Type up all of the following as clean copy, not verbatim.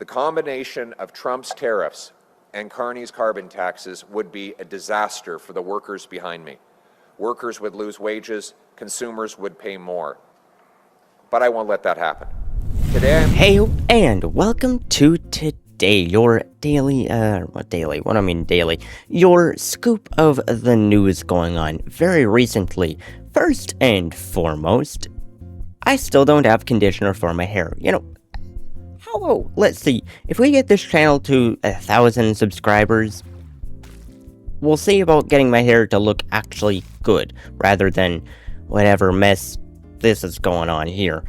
The combination of Trump's tariffs and Carney's carbon taxes would be a disaster for the workers behind me. Workers would lose wages, consumers would pay more. But I won't let that happen. Today, Hey, and welcome to today, your daily, your scoop of the news going on very recently. First and foremost, I still don't have conditioner for my hair. Let's see, if we get this channel to 1,000 subscribers, we'll see about getting my hair to look actually good, rather than whatever mess this is going on here.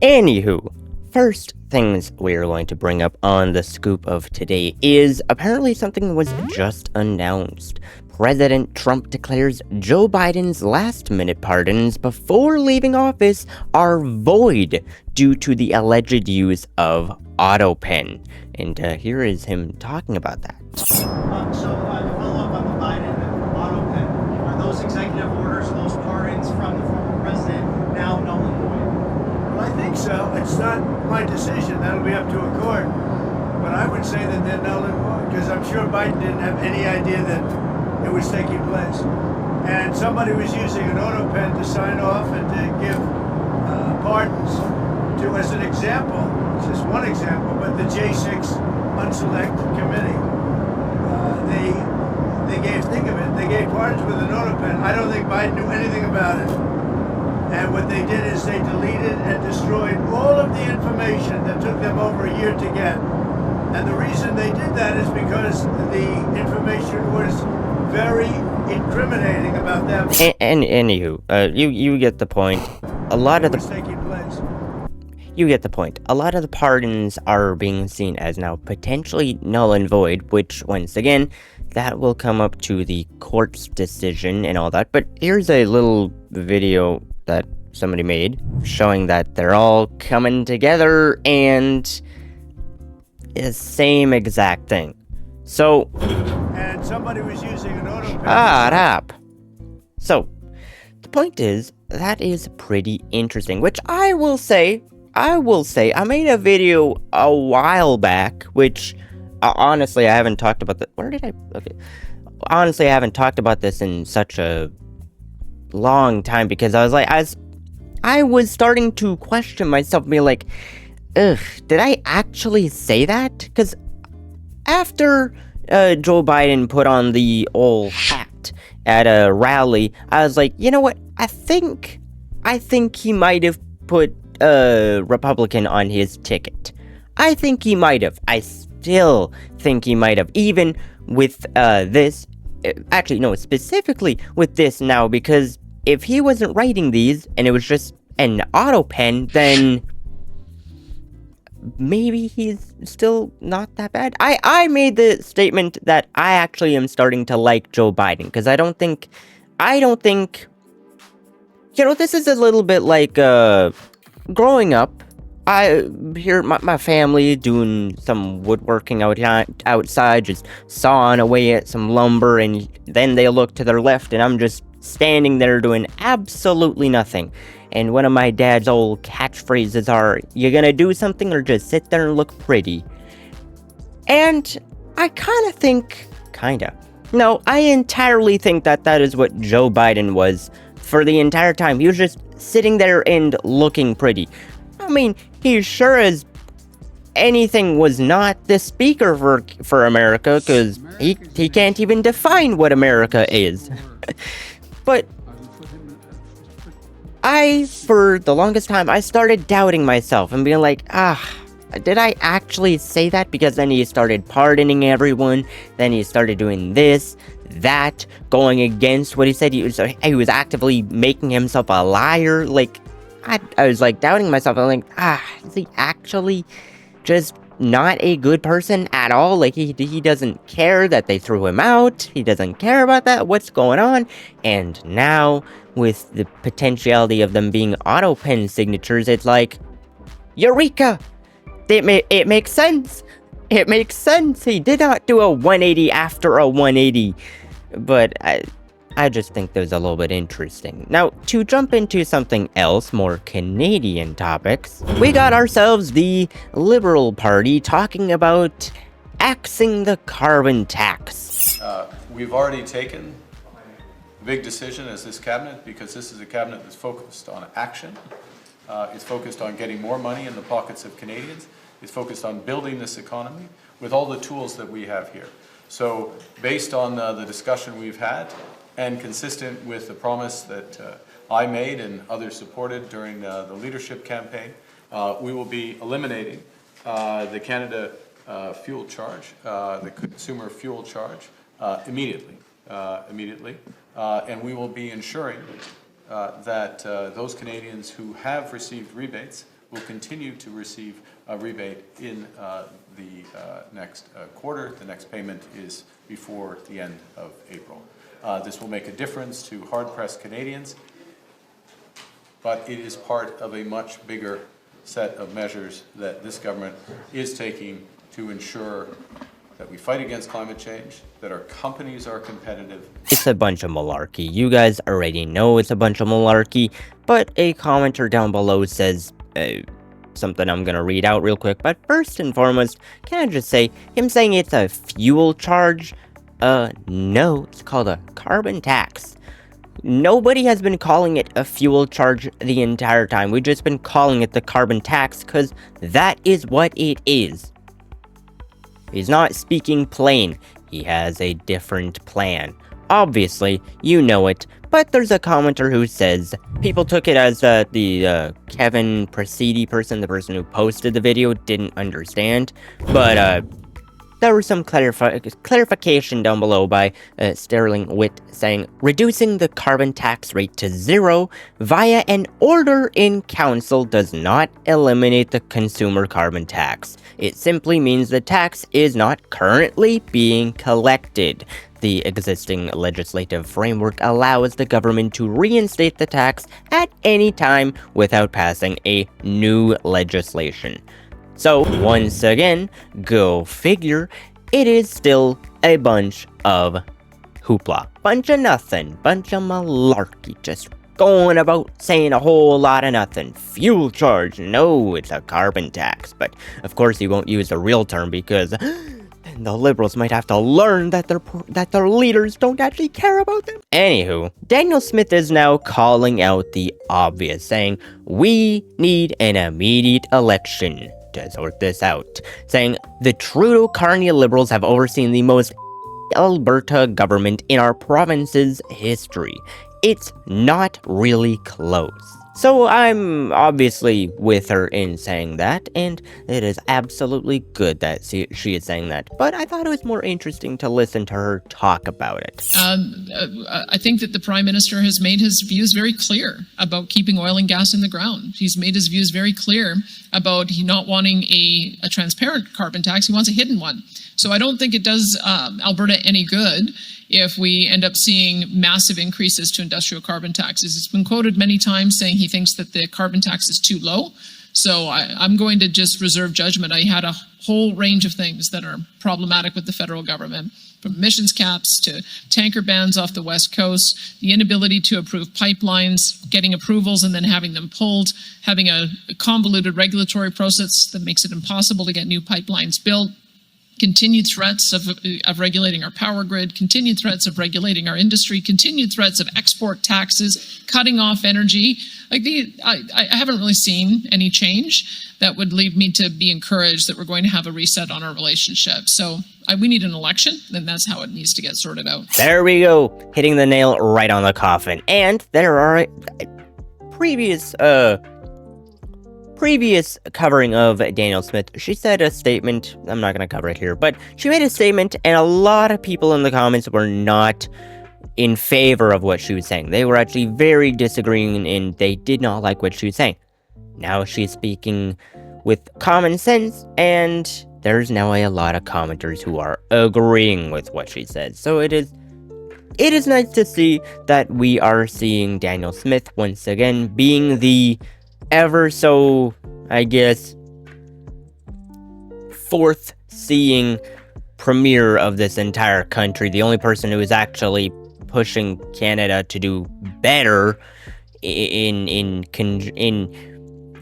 Anywho, first things we're going to bring up on the scoop of today is apparently something was just announced. President Trump declares Joe Biden's last-minute pardons before leaving office are void due to the alleged use of AutoPen. And here is him talking about that. To follow up on the Biden AutoPen, are those executive orders, those pardons from the former president now null and void? Well, I think so. It's not my decision. That'll be up to a court. But I would say that they're null and void, because I'm sure Biden didn't have any idea that it was taking place. And somebody was using an AutoPen to sign off and to give pardons to, as an example, just one example, but the J6 Unselect Committee. They gave pardons with an AutoPen. I don't think Biden knew anything about it. And what they did is they deleted and destroyed all of the information that took them over a year to get. And the reason they did that is because the information was very incriminating about them. Anywho, you get the point. A lot of the taking place. You get the point. A lot of the pardons are being seen as now potentially null and void, which, once again, that will come up to the court's decision and all that. But here's a little video that somebody made showing that they're all coming together and the same exact thing. So, and somebody was using an AutoPen. Up. So, the point is, that is pretty interesting, which I will say, I made a video a while back, which, honestly, I haven't talked about Honestly, I haven't talked about this in such a long time, because I was starting to question myself, being like, ugh, did I actually say that? Because after Joe Biden put on the old hat at a rally, I was like, you know what? I think he might have put a Republican on his ticket. I think he might have. I still think he might have, even with this. Actually, no, specifically with this now, because if he wasn't writing these and it was just an AutoPen, then maybe he's still not that bad. I made the statement that I actually am starting to like Joe Biden, because I don't think, this is a little bit like, growing up, I hear my family doing some woodworking outside, just sawing away at some lumber, and then they look to their left, and I'm just standing there doing absolutely nothing. And one of my dad's old catchphrases are, you gonna do something or just sit there and look pretty? And I I entirely think that is what Joe Biden was for the entire time. He was just sitting there and looking pretty. I mean, he sure as anything was not the speaker for America, because he can't even define what America is. But for the longest time, I started doubting myself and being like, did I actually say that? Because then he started pardoning everyone, then he started doing this, that, going against what he said. He was actively making himself a liar. Like, I was like doubting myself. I'm like, is he actually just not a good person at all? Like, he doesn't care that they threw him out. He doesn't care about that. What's going on? And now, with the potentiality of them being AutoPen signatures, it's like, eureka! It makes sense. It makes sense. He did not do a 180 after a 180. But I just think that was a little bit interesting. Now, to jump into something else, more Canadian topics, we got ourselves the Liberal Party talking about axing the carbon tax. We've already taken a big decision as this cabinet, because this is a cabinet that's focused on action. It's focused on getting more money in the pockets of Canadians. It's focused on building this economy with all the tools that we have here. So based on the discussion we've had, and consistent with the promise that I made and others supported during the leadership campaign, we will be eliminating the Canada fuel charge, the consumer fuel charge, immediately. And we will be ensuring that those Canadians who have received rebates will continue to receive a rebate in the next quarter. The next payment is before the end of April. This will make a difference to hard-pressed Canadians, but it is part of a much bigger set of measures that this government is taking to ensure that we fight against climate change, that our companies are competitive. It's a bunch of malarkey. You guys already know it's a bunch of malarkey, but a commenter down below says something I'm gonna read out real quick. But first and foremost, can I just say, him saying it's a fuel charge? No, it's called a carbon tax. Nobody has been calling it a fuel charge the entire time. We've just been calling it the carbon tax because that is what it is. He's not speaking plain. He has a different plan. Obviously, you know it, but there's a commenter who says people took it as the Kevin Prasidi person, the person who posted the video, didn't understand, but there was some clarification down below by Sterling Witt saying, reducing the carbon tax rate to 0 via an order in council does not eliminate the consumer carbon tax. It simply means the tax is not currently being collected. The existing legislative framework allows the government to reinstate the tax at any time without passing a new legislation. So, once again, go figure, it is still a bunch of hoopla. Bunch of nothing. Bunch of malarkey. Just going about saying a whole lot of nothing. Fuel charge. No, it's a carbon tax. But, of course, he won't use the real term because then the Liberals might have to learn that their leaders don't actually care about them. Anywho, Daniel Smith is now calling out the obvious, saying, we need an immediate election to sort this out, saying the Trudeau Carney Liberals have overseen the most Alberta government in our province's history. It's not really close. So I'm obviously with her in saying that, and it is absolutely good that she is saying that. But I thought it was more interesting to listen to her talk about it. I think that the Prime Minister has made his views very clear about keeping oil and gas in the ground. He's made his views very clear about he not wanting a transparent carbon tax. He wants a hidden one. So I don't think it does Alberta any good if we end up seeing massive increases to industrial carbon taxes. It's been quoted many times saying he thinks that the carbon tax is too low. So I'm going to just reserve judgment. I had a whole range of things that are problematic with the federal government, from emissions caps to tanker bans off the West Coast, the inability to approve pipelines, getting approvals and then having them pulled, having a convoluted regulatory process that makes it impossible to get new pipelines built, continued threats of regulating our power grid, continued threats of regulating our industry, continued threats of export taxes, cutting off energy. I haven't really seen any change that would lead me to be encouraged that we're going to have a reset on our relationship. So we need an election, and that's how it needs to get sorted out. There we go, hitting the nail right on the coffin. And there are previous covering of Daniel Smith, she said a statement. I'm not going to cover it here, but she made a statement, and a lot of people in the comments were not in favor of what she was saying. They were actually very disagreeing, and they did not like what she was saying. Now she's speaking with common sense, and there's now a lot of commenters who are agreeing with what she said. So it is nice to see that we are seeing Daniel Smith once again being the ever so, I guess, fourth seeing premier of this entire country, the only person who is actually pushing Canada to do better in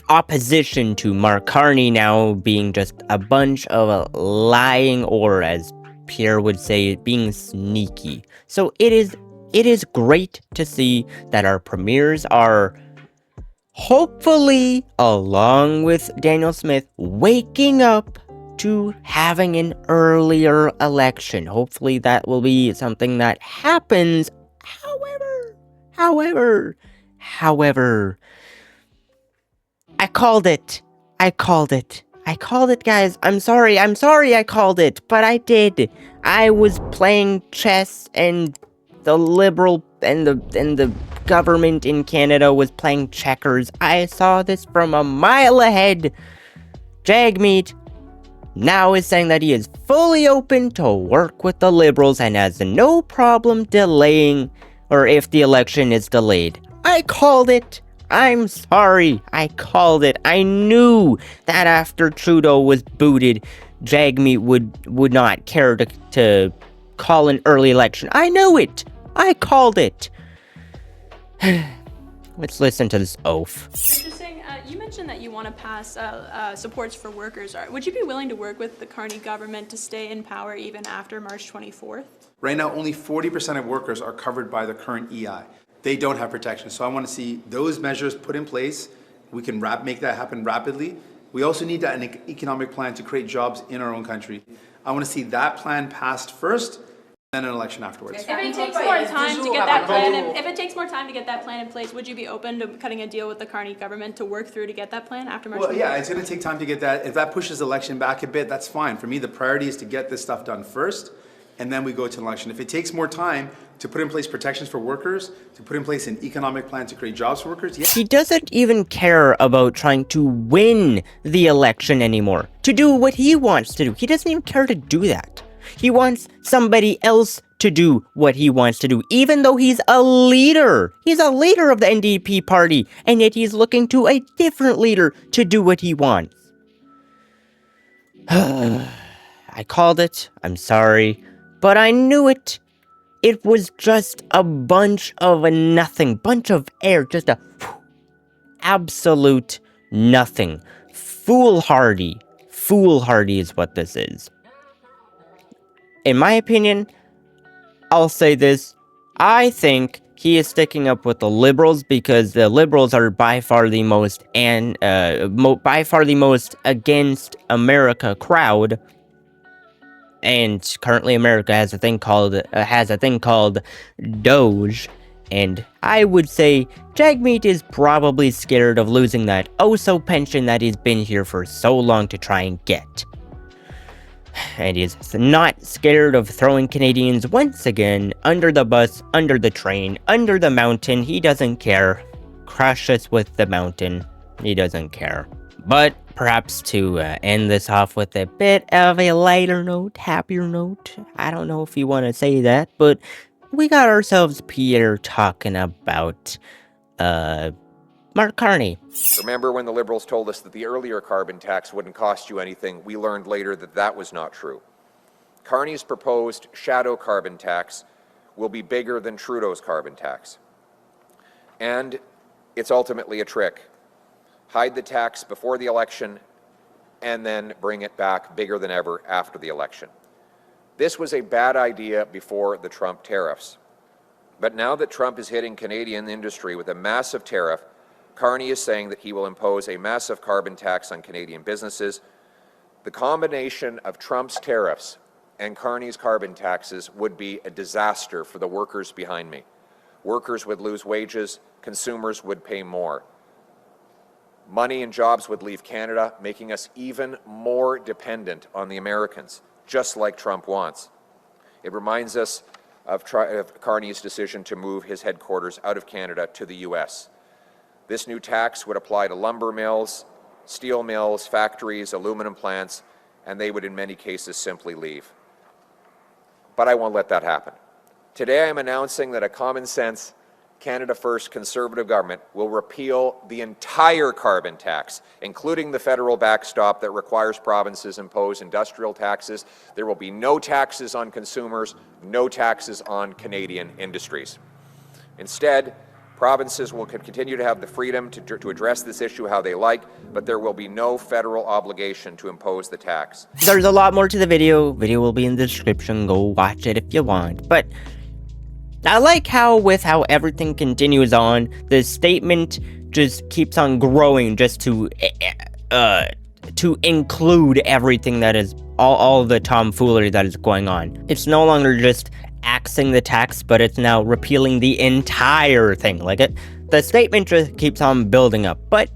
opposition to Mark Carney now being just a bunch of lying, or as Pierre would say, being sneaky. So it is great to see that our premiers are hopefully, along with Daniel Smith, waking up to having an earlier election. Hopefully that will be something that happens. However, I called it, guys. I'm sorry I called it, but I did. I was playing chess, and the Liberal and the government in Canada was playing checkers. I saw this from a mile ahead. Jagmeet now is saying that he is fully open to work with the Liberals and has no problem delaying, or if the election is delayed. I called it. I'm sorry. I called it. I knew that after Trudeau was booted, Jagmeet would not care to call an early election. I knew it. I called it. Let's listen to this oaf. Interesting. You mentioned that you want to pass supports for workers. Would you be willing to work with the Carney government to stay in power even after March 24th? Right now, only 40% of workers are covered by the current EI. They don't have protection. So I want to see those measures put in place. We can make that happen rapidly. We also need an economic plan to create jobs in our own country. I want to see that plan passed first, then an election afterwards. If it takes more time to get that plan, if it takes more time to get that plan in place, would you be open to cutting a deal with the Carney government to work through to get that plan after March 24th? Well, yeah, it's going to take time to get that. If that pushes election back a bit, that's fine. For me, the priority is to get this stuff done first, and then we go to an election. If it takes more time to put in place protections for workers, to put in place an economic plan to create jobs for workers, yeah. He doesn't even care about trying to win the election anymore, to do what he wants to do. He doesn't even care to do that. He wants somebody else to do what he wants to do, even though he's a leader. He's a leader of the NDP party, and yet he's looking to a different leader to do what he wants. I called it. I'm sorry. But I knew it. It was just a bunch of nothing. Bunch of air. Just a absolute nothing. Foolhardy. Foolhardy is what this is. In my opinion, I'll say this. I think he is sticking up with the Liberals because the Liberals are by far the most against America crowd. And currently America has a thing called Doge, and I would say Jagmeet is probably scared of losing that oh-so pension that he's been here for so long to try and get. And he's not scared of throwing Canadians once again under the bus, under the train, under the mountain. He doesn't care. Crush us with the mountain. He doesn't care. But perhaps to end this off with a bit of a lighter note, happier note. I don't know if you want to say that, but we got ourselves Pierre talking about Mark Carney. Remember when the Liberals told us that the earlier carbon tax wouldn't cost you anything? We learned later that that was not true. Carney's proposed shadow carbon tax will be bigger than Trudeau's carbon tax. And it's ultimately a trick. Hide the tax before the election and then bring it back bigger than ever after the election. This was a bad idea before the Trump tariffs. But now that Trump is hitting Canadian industry with a massive tariff, Carney is saying that he will impose a massive carbon tax on Canadian businesses. The combination of Trump's tariffs and Carney's carbon taxes would be a disaster for the workers behind me. Workers would lose wages, consumers would pay more. Money and jobs would leave Canada, making us even more dependent on the Americans, just like Trump wants. It reminds us of Carney's decision to move his headquarters out of Canada to the U.S. This new tax would apply to lumber mills, steel mills, factories, aluminum plants, and they would in many cases simply leave. But I won't let that happen. Today I'm announcing that a common sense Canada First Conservative government will repeal the entire carbon tax, including the federal backstop that requires provinces impose industrial taxes. There will be no taxes on consumers, no taxes on Canadian industries. Instead, provinces will continue to have the freedom to address this issue how they like, but there will be no federal obligation to impose the tax. There's a lot more to the video. Video will be in the description. Go watch it if you want. But I like how with how everything continues on, the statement just keeps on growing just to include everything that is all the tomfoolery that is going on. It's no longer just axing the tax, but it's now repealing the entire thing. The statement just keeps on building up. But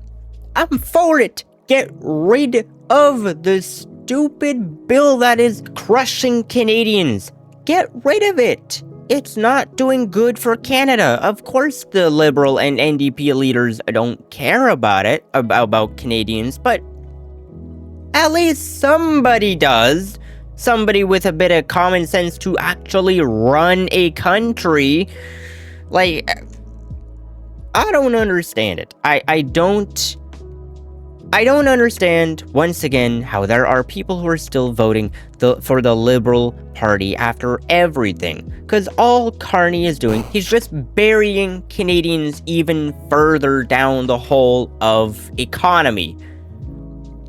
I'm for it. Get rid of the stupid bill that is crushing Canadians. Get rid of it. It's not doing good for Canada. Of course the Liberal and NDP leaders don't care about it, about Canadians, but at least somebody does. Somebody with a bit of common sense to actually run a country. I don't understand it. I don't understand, once again, how there are people who are still voting for the Liberal Party after everything. Because all Carney is doing, he's just burying Canadians even further down the hole of economy.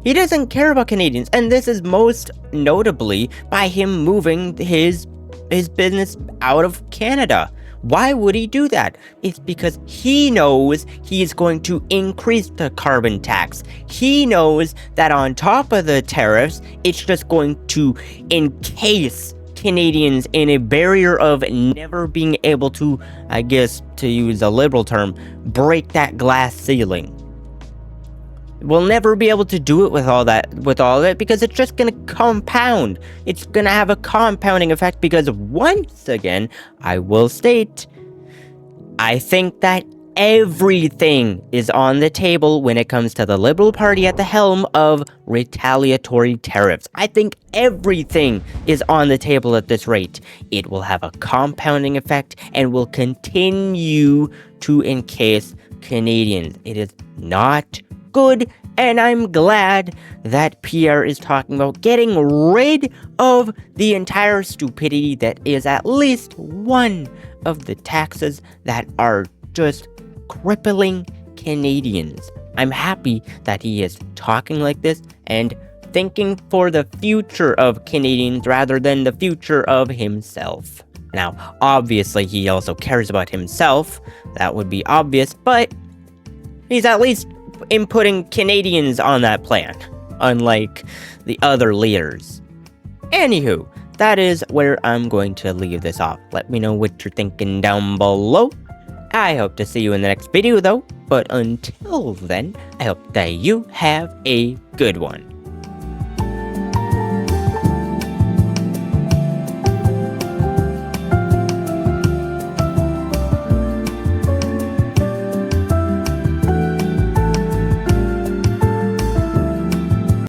He doesn't care about Canadians, and this is most notably by him moving his business out of Canada. Why would he do that? It's because he knows he is going to increase the carbon tax. He knows that on top of the tariffs, it's just going to encase Canadians in a barrier of never being able to, I guess, to use a liberal term, break that glass ceiling. We'll never be able to do it with all of it, because it's just going to compound. It's going to have a compounding effect, because once again, I will state, I think that everything is on the table when it comes to the Liberal Party at the helm of retaliatory tariffs. I think everything is on the table at this rate. It will have a compounding effect and will continue to encase Canadians. It is not good, and I'm glad that Pierre is talking about getting rid of the entire stupidity that is at least one of the taxes that are just crippling Canadians. I'm happy that he is talking like this and thinking for the future of Canadians rather than the future of himself. Now, obviously, he also cares about himself. That would be obvious, but he's at least inputting Canadians on that plan, unlike the other leaders. Anywho, that is where I'm going to leave this off. Let me know what you're thinking down below. I hope to see you in the next video though, but until then, I hope that you have a good one.